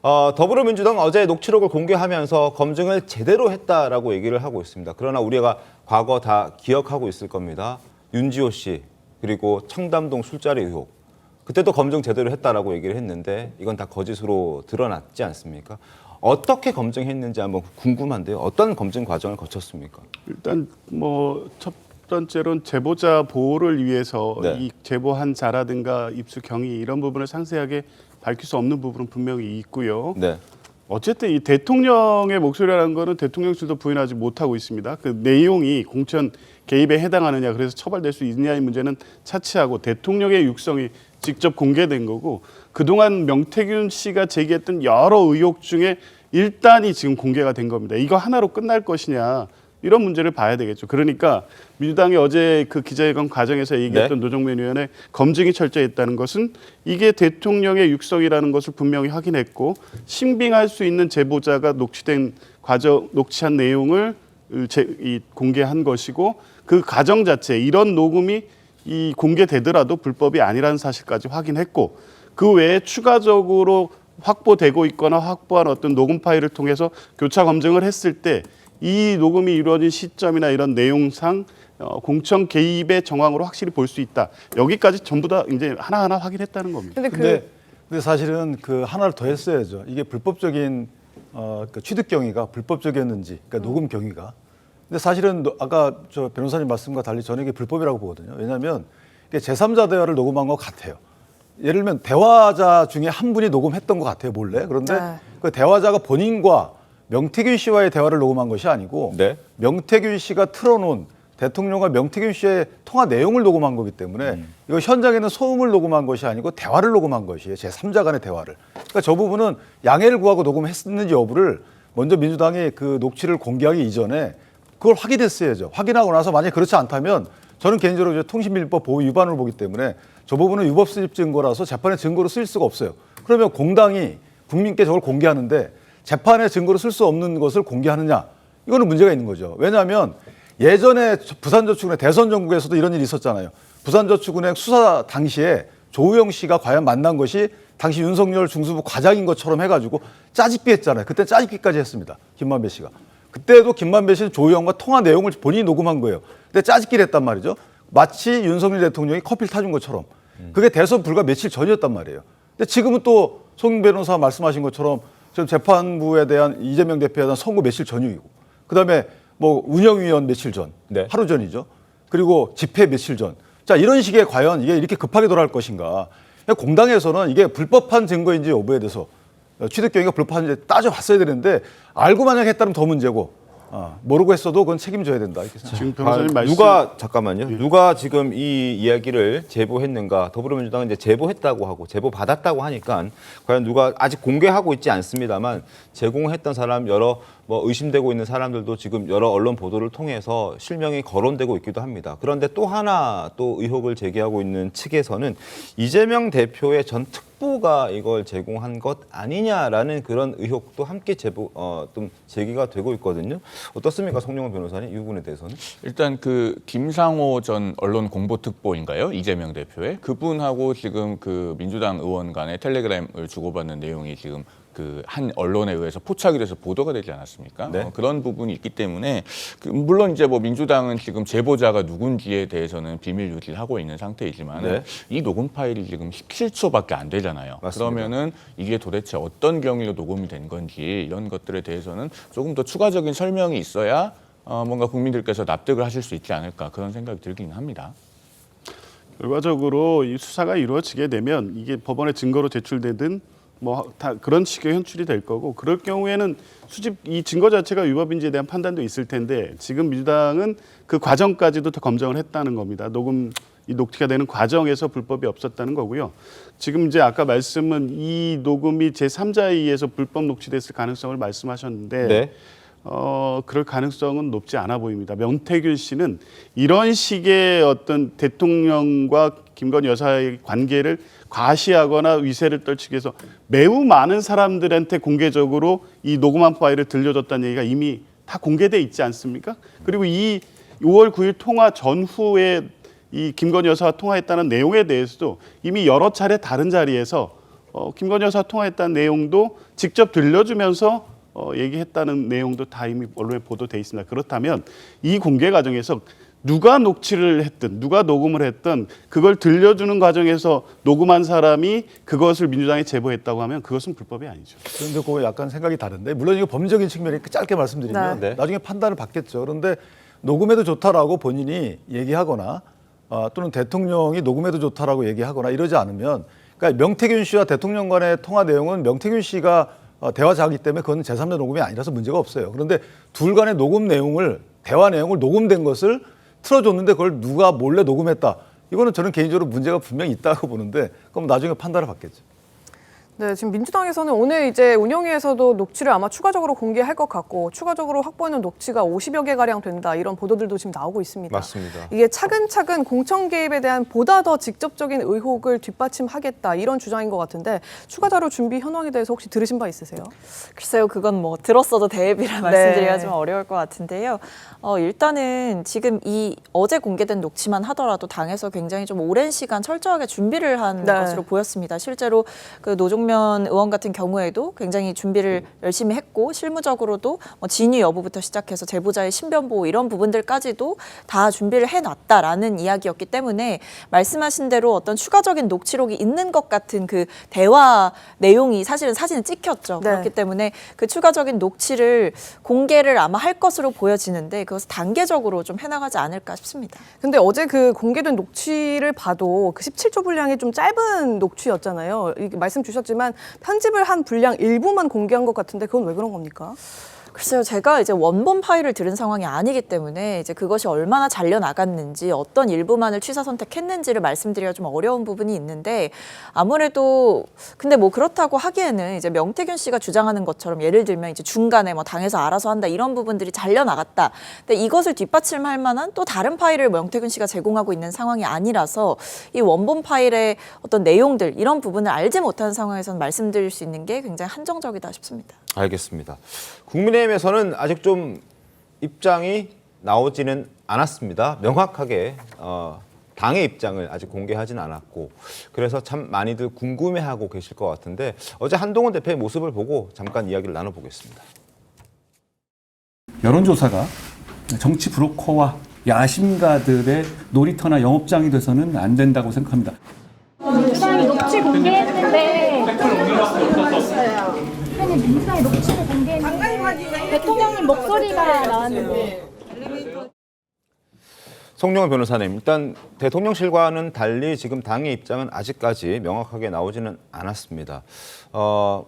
더불어민주당 어제 녹취록을 공개하면서 검증을 제대로 했다라고 얘기를 하고 있습니다. 그러나 우리가 과거 다 기억하고 있을 겁니다. 윤지호 씨 그리고 청담동 술자리 의혹. 그때도 검증 제대로 했다라고 얘기를 했는데 이건 다 거짓으로 드러났지 않습니까? 어떻게 검증했는지 한번 궁금한데요. 어떤 검증 과정을 거쳤습니까? 일단 뭐 첫 번째로는 제보자 보호를 위해서 네. 이 제보한 자라든가 입수 경위 이런 부분을 상세하게 밝힐 수 없는 부분은 분명히 있고요. 네. 어쨌든 이 대통령의 목소리라는 거는 대통령실도 부인하지 못하고 있습니다. 그 내용이 공천 개입에 해당하느냐 그래서 처벌될 수 있느냐의 문제는 차치하고 대통령의 육성이 직접 공개된 거고 그동안 명태균 씨가 제기했던 여러 의혹 중에 일단이 지금 공개가 된 겁니다. 이거 하나로 끝날 것이냐 이런 문제를 봐야 되겠죠. 그러니까 민주당이 어제 그 기자회견 과정에서 얘기했던 네. 노정면 의원의 검증이 철저했다는 것은 이게 대통령의 육성이라는 것을 분명히 확인했고 신빙할 수 있는 제보자가 녹취된 과정, 녹취한 내용을 공개한 것이고 그 과정 자체 이런 녹음이 이 공개되더라도 불법이 아니라는 사실까지 확인했고 그 외에 추가적으로 확보되고 있거나 확보한 어떤 녹음 파일을 통해서 교차 검증을 했을 때 이 녹음이 이루어진 시점이나 이런 내용상 공천 개입의 정황으로 확실히 볼 수 있다. 여기까지 전부 다 이제 하나하나 확인했다는 겁니다. 근데 사실은 그 하나를 더 했어야죠. 이게 불법적인 그 취득 경위가 불법적이었는지, 그러니까 녹음 경위가. 근데 사실은 아까 저 변호사님 말씀과 달리 저는 이게 불법이라고 보거든요. 왜냐하면 이게 제3자 대화를 녹음한 것 같아요. 예를 들면 대화자 중에 한 분이 녹음했던 것 같아요, 몰래. 그런데 그 대화자가 본인과 명태균 씨와의 대화를 녹음한 것이 아니고 네. 명태균 씨가 틀어놓은 대통령과 명태균 씨의 통화 내용을 녹음한 거기 때문에 이거 현장에는 소음을 녹음한 것이 아니고 대화를 녹음한 것이에요. 제3자 간의 대화를. 그러니까 저 부분은 양해를 구하고 녹음했는지 여부를 먼저 민주당이 그 녹취를 공개하기 이전에 그걸 확인했어야죠. 확인하고 나서 만약에 그렇지 않다면 저는 개인적으로 이제 통신밀법 보호 위반을 보기 때문에 저 부분은 위법 수집 증거라서 재판의 증거로 쓰일 수가 없어요. 그러면 공당이 국민께 저걸 공개하는데 재판의 증거로 쓸 수 없는 것을 공개하느냐? 이거는 문제가 있는 거죠. 왜냐하면 예전에 부산저축은행 대선 전국에서도 이런 일이 있었잖아요. 부산저축은행 수사 당시에 조우영 씨가 과연 만난 것이 당시 윤석열 중수부 과장인 것처럼 해가지고 짜집기 했잖아요. 그때 짜집기까지 했습니다. 김만배 씨가. 그때도 김만배 씨는 조우영과 통화 내용을 본인이 녹음한 거예요. 근데 짜집기를 했단 말이죠. 마치 윤석열 대통령이 커피를 타준 것처럼. 그게 대선 불과 며칠 전이었단 말이에요. 근데 지금은 또 송 변호사 말씀하신 것처럼 지금 재판부에 대한 이재명 대표에 대한 선고 며칠 전이고 그다음에 뭐 운영위원 며칠 전, 네. 하루 전이죠. 그리고 집회 며칠 전. 자, 이런 식의 과연 이게 이렇게 급하게 돌아갈 것인가. 공당에서는 이게 불법한 증거인지 여부에 대해서 취득 경위가 불법한지 따져봤어야 되는데 알고 만약 했다면 더 문제고 모르고 했어도 그건 책임져야 된다. 이렇게 생각합니다. 지금 변호사님 말씀 누가 잠깐만요. 누가 지금 이 이야기를 제보했는가? 더불어민주당은 이제 제보했다고 하고 제보받았다고 하니까 과연 누가 아직 공개하고 있지 않습니다만 제공했던 사람 여러 뭐 의심되고 있는 사람들도 지금 여러 언론 보도를 통해서 실명이 거론되고 있기도 합니다. 그런데 또 하나 또 의혹을 제기하고 있는 측에서는 이재명 대표의 전 특보가 이걸 제공한 것 아니냐라는 그런 의혹도 함께 좀 제기가 되고 있거든요. 어떻습니까, 송영훈 변호사님? 이 부분에 대해서는? 일단 그 김상호 전 언론공보특보인가요? 이재명 대표의 그분하고 지금 그 민주당 의원 간의 텔레그램을 주고받는 내용이 지금 그 한 언론에 의해서 포착이 돼서 보도가 되지 않았습니까? 네. 그런 부분이 있기 때문에 물론 이제 뭐 민주당은 지금 제보자가 누군지에 대해서는 비밀 유지를 하고 있는 상태이지만 네. 이 녹음 파일이 지금 17초밖에 안 되잖아요. 맞습니다. 그러면은 이게 도대체 어떤 경위로 녹음이 된 건지 이런 것들에 대해서는 조금 더 추가적인 설명이 있어야 뭔가 국민들께서 납득을 하실 수 있지 않을까 그런 생각이 들긴 합니다. 결과적으로 이 수사가 이루어지게 되면 이게 법원에 증거로 제출되든 뭐 다 그런 식의 현출이 될 거고 그럴 경우에는 수집 이 증거 자체가 위법인지에 대한 판단도 있을 텐데 지금 민주당은 그 과정까지도 더 검증을 했다는 겁니다. 이 녹취가 되는 과정에서 불법이 없었다는 거고요. 지금 이제 아까 말씀은 이 녹음이 제3자에 의해서 불법 녹취됐을 가능성을 말씀하셨는데 네. 그럴 가능성은 높지 않아 보입니다. 명태균 씨는 이런 식의 어떤 대통령과 김건희 여사의 관계를 과시하거나 위세를 떨치기 위해서 매우 많은 사람들한테 공개적으로 이 녹음한 파일을 들려줬다는 얘기가 이미 다 공개돼 있지 않습니까? 그리고 이 5월 9일 통화 전후에 이 김건희 여사와 통화했다는 내용에 대해서도 이미 여러 차례 다른 자리에서 김건희 여사 통화했다는 내용도 직접 들려주면서 얘기했다는 내용도 다 이미 언론에 보도돼 있습니다. 그렇다면 이 공개 과정에서 누가 녹취를 했든 누가 녹음을 했든 그걸 들려주는 과정에서 녹음한 사람이 그것을 민주당에 제보했다고 하면 그것은 불법이 아니죠. 그런데 그거 약간 생각이 다른데 물론 이거 법리적인 측면이니까 짧게 말씀드리면 네. 나중에 판단을 받겠죠. 그런데 녹음해도 좋다라고 본인이 얘기하거나 또는 대통령이 녹음해도 좋다라고 얘기하거나 이러지 않으면 그러니까 명태균 씨와 대통령 간의 통화 내용은 명태균 씨가 대화 자기 때문에 그건 제3자 녹음이 아니라서 문제가 없어요. 그런데 둘 간의 녹음 내용을 대화 내용을 녹음된 것을 틀어줬는데 그걸 누가 몰래 녹음했다. 이거는 저는 개인적으로 문제가 분명히 있다고 보는데 그럼 나중에 판단을 받겠죠. 네, 지금 민주당에서는 오늘 이제 운영위에서도 녹취를 아마 추가적으로 공개할 것 같고 추가적으로 확보해놓은 녹취가 50여 개 가량 된다 이런 보도들도 지금 나오고 있습니다. 맞습니다. 이게 차근차근 공천 개입에 대한 보다 더 직접적인 의혹을 뒷받침하겠다 이런 주장인 것 같은데 추가 자료 준비 현황에 대해서 혹시 들으신 바 있으세요? 글쎄요, 그건 뭐 들었어도 대비라 말씀드리기가 좀 어려울 것 같은데요. 일단은 지금 이 어제 공개된 녹취만 하더라도 당에서 굉장히 좀 오랜 시간 철저하게 준비를 한 네. 것으로 보였습니다. 실제로 그 노종면 의원 같은 경우에도 굉장히 준비를 열심히 했고 실무적으로도 뭐 진위 여부부터 시작해서 제보자의 신변 보호 이런 부분들까지도 다 준비를 해놨다라는 이야기였기 때문에 말씀하신 대로 어떤 추가적인 녹취록이 있는 것 같은 그 대화 내용이 사실은 사진에 찍혔죠. 네. 그렇기 때문에 그 추가적인 녹취를 공개를 아마 할 것으로 보여지는데 그것을 단계적으로 좀 해나가지 않을까 싶습니다. 근데 어제 그 공개된 녹취를 봐도 그 17초 분량이 좀 짧은 녹취였잖아요. 이게 말씀 주셨지만 편집을 한 분량 일부만 공개한 것 같은데 그건 왜 그런 겁니까? 글쎄요, 제가 이제 원본 파일을 들은 상황이 아니기 때문에 이제 그것이 얼마나 잘려 나갔는지 어떤 일부만을 취사 선택했는지를 말씀드리기가 좀 어려운 부분이 있는데 아무래도 근데 뭐 그렇다고 하기에는 이제 명태균 씨가 주장하는 것처럼 예를 들면 이제 중간에 뭐 당에서 알아서 한다 이런 부분들이 잘려 나갔다. 근데 이것을 뒷받침할 만한 또 다른 파일을 명태균 씨가 제공하고 있는 상황이 아니라서 이 원본 파일의 어떤 내용들 이런 부분을 알지 못하는 상황에서는 말씀드릴 수 있는 게 굉장히 한정적이다 싶습니다. 알겠습니다. 국민의힘에서는 아직 좀 입장이 나오지는 않았습니다. 명확하게 당의 입장을 아직 공개하지는 않았고 그래서 참 많이들 궁금해하고 계실 것 같은데 어제 한동훈 대표의 모습을 보고 잠깐 이야기를 나눠보겠습니다. 여론조사가 정치 브로커와 야심가들의 놀이터나 영업장이 돼서는 안 된다고 생각합니다. 민주당이 녹취 공개했는데 아니 민주당이 녹취를 공개했는데 대통령님 목소리가 나왔는데 송영길 변호사님, 일단 대통령실과는 달리 지금 당의 입장은 아직까지 명확하게 나오지는 않았습니다.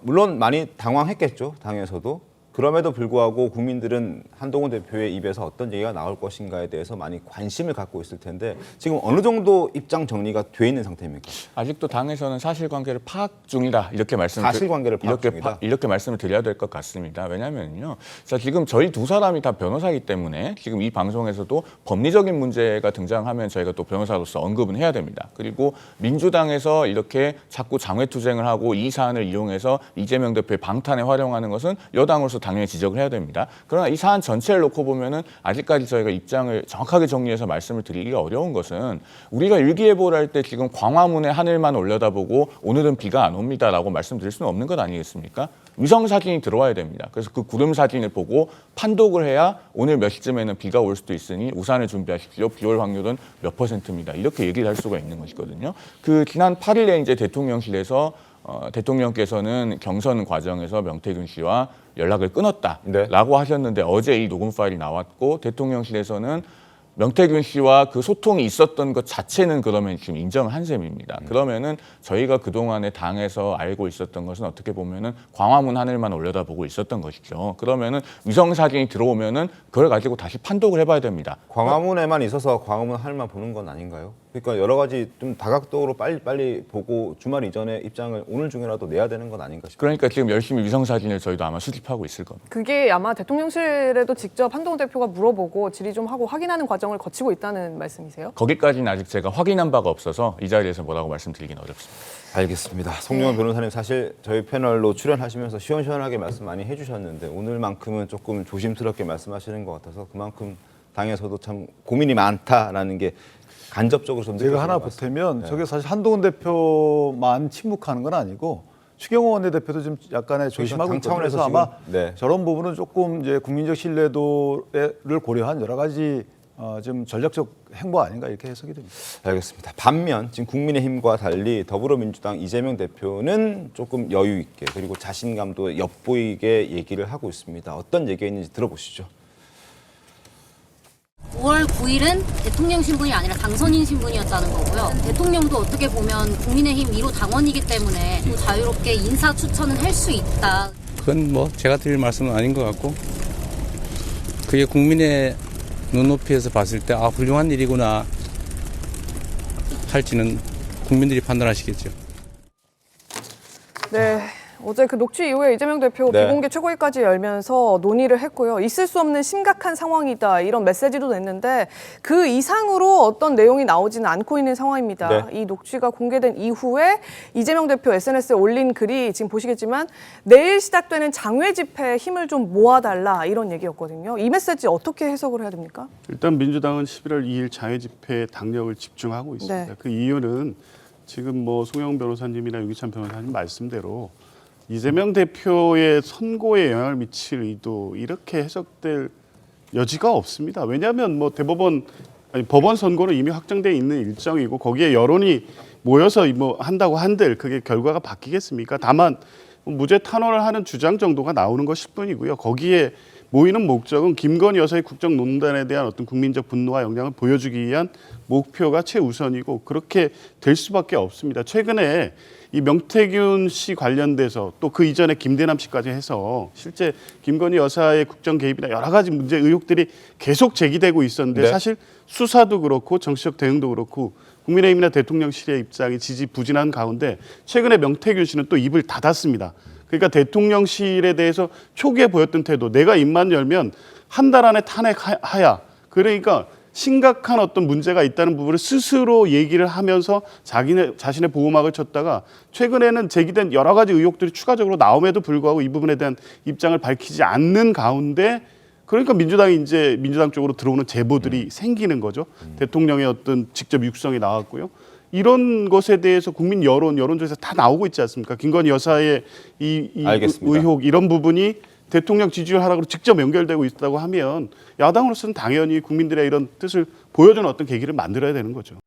물론 많이 당황했겠죠, 당에서도. 그럼에도 불구하고 국민들은 한동훈 대표의 입에서 어떤 얘기가 나올 것인가에 대해서 많이 관심을 갖고 있을 텐데 지금 어느 정도 입장 정리가 돼 있는 상태입니까? 아직도 당에서는 사실관계를 파악 중이다 이렇게 사실관계를 파악 중이다? 이렇게 말씀을 드려야 될 것 같습니다. 왜냐하면요, 자 지금 저희 두 사람이 다 변호사이기 때문에 지금 이 방송에서도 법리적인 문제가 등장하면 저희가 또 변호사로서 언급은 해야 됩니다. 그리고 민주당에서 이렇게 자꾸 장외투쟁을 하고 이 사안을 이용해서 이재명 대표의 방탄에 활용하는 것은 여당으로서 당연히 지적을 해야 됩니다. 그러나 이 사안 전체를 놓고 보면은 아직까지 저희가 입장을 정확하게 정리해서 말씀을 드리기가 어려운 것은 우리가 일기예보를 할 때 지금 광화문에 하늘만 올려다보고 오늘은 비가 안 옵니다라고 말씀드릴 수는 없는 것 아니겠습니까? 위성 사진이 들어와야 됩니다. 그래서 그 구름 사진을 보고 판독을 해야 오늘 몇 시쯤에는 비가 올 수도 있으니 우산을 준비하십시오. 비 올 확률은 몇 %입니다. 이렇게 얘기를 할 수가 있는 것이거든요. 그 지난 8일에 이제 대통령실에서 대통령께서는 경선 과정에서 명태균 씨와 연락을 끊었다라고 네. 하셨는데 어제 이 녹음 파일이 나왔고 대통령실에서는 명태균 씨와 그 소통이 있었던 것 자체는 그러면 지금 인정을 한 셈입니다. 그러면은 저희가 그동안에 당에서 알고 있었던 것은 어떻게 보면은 광화문 하늘만 올려다보고 있었던 것이죠. 그러면은 위성 사진이 들어오면은 그걸 가지고 다시 판독을 해봐야 됩니다. 광화문에만 있어서 광화문 하늘만 보는 건 아닌가요? 그러니까 여러 가지 좀 다각도로 빨리 보고 주말 이전에 입장을 오늘 중이라도 내야 되는 건 아닌가 싶어요. 그러니까 지금 열심히 위성 사진을 저희도 아마 수집하고 있을 겁니다. 그게 아마 대통령실에도 직접 한동훈 대표가 물어보고 질의 좀 하고 확인하는 과정을 거치고 있다는 말씀이세요? 거기까지는 아직 제가 확인한 바가 없어서 이 자리에서 뭐라고 말씀드리긴 어렵습니다. 알겠습니다. 송영길 변호사님 사실 저희 패널로 출연하시면서 시원시원하게 말씀 많이 해주셨는데 오늘만큼은 조금 조심스럽게 말씀하시는 것 같아서 그만큼 당에서도 참 고민이 많다라는 게 간접적으로 좀 제가 느껴지는 하나 것 같습니다. 보태면 저게 사실 한동훈 대표만 침묵하는 건 아니고 추경호 원내대표도 좀 약간의 조심하고 당 있거든요. 차원에서 그래서 아마 지금, 네. 저런 부분은 조금 이제 국민적 신뢰도를 고려한 여러 가지 좀 전략적 행보 아닌가 이렇게 해석이 됩니다. 알겠습니다. 반면 지금 국민의힘과 달리 더불어민주당 이재명 대표는 조금 여유 있게 그리고 자신감도 엿보이게 얘기를 하고 있습니다. 어떤 얘기가 있는지 들어보시죠. 5월 9일은 대통령 신분이 아니라 당선인 신분이었다는 거고요. 대통령도 어떻게 보면 국민의힘 1호 당원이기 때문에 또 자유롭게 인사 추천은 할 수 있다. 그건 뭐 제가 드릴 말씀은 아닌 것 같고 그게 국민의 눈높이에서 봤을 때 아 훌륭한 일이구나 할지는 국민들이 판단하시겠죠. 네. 어제 그 녹취 이후에 이재명 대표 네. 비공개 최고위까지 열면서 논의를 했고요. 있을 수 없는 심각한 상황이다 이런 메시지도 냈는데 그 이상으로 어떤 내용이 나오지는 않고 있는 상황입니다. 네. 이 녹취가 공개된 이후에 이재명 대표 SNS에 올린 글이 지금 보시겠지만 내일 시작되는 장외 집회에 힘을 좀 모아달라 이런 얘기였거든요. 이 메시지 어떻게 해석을 해야 됩니까? 일단 민주당은 11월 2일 장외 집회에 당력을 집중하고 있습니다. 네. 그 이유는 지금 뭐 송영 변호사님이나 유기찬 변호사님 말씀대로 이재명 대표의 선고에 영향을 미칠 의도 이렇게 해석될 여지가 없습니다. 왜냐하면 뭐 법원 선고는 이미 확정돼 있는 일정이고 거기에 여론이 모여서 뭐 한다고 한들 그게 결과가 바뀌겠습니까? 다만 무죄 탄원을 하는 주장 정도가 나오는 것일 뿐이고요. 거기에 모이는 목적은 김건희 여사의 국정농단에 대한 어떤 국민적 분노와 영향을 보여주기 위한 목표가 최우선이고 그렇게 될 수밖에 없습니다. 최근에 이 명태균 씨 관련돼서 또 그 이전에 김대남 씨까지 해서 실제 김건희 여사의 국정 개입이나 여러 가지 문제 의혹들이 계속 제기되고 있었는데 네. 사실 수사도 그렇고 정치적 대응도 그렇고 국민의힘이나 대통령실의 입장이 지지부진한 가운데 최근에 명태균 씨는 또 입을 닫았습니다. 그러니까 대통령실에 대해서 초기에 보였던 태도, 내가 입만 열면 한 달 안에 탄핵하야. 그러니까 심각한 어떤 문제가 있다는 부분을 스스로 얘기를 하면서 자신의 보호막을 쳤다가 최근에는 제기된 여러 가지 의혹들이 추가적으로 나옴에도 불구하고 이 부분에 대한 입장을 밝히지 않는 가운데 그러니까 민주당 쪽으로 들어오는 제보들이 생기는 거죠. 대통령의 어떤 직접 육성이 나왔고요. 이런 것에 대해서 국민 여론조사에서 다 나오고 있지 않습니까? 김건희 여사의 이 알겠습니다. 의혹 이런 부분이 대통령 지지율 하락으로 직접 연결되고 있다고 하면 야당으로서는 당연히 국민들의 이런 뜻을 보여주는 어떤 계기를 만들어야 되는 거죠.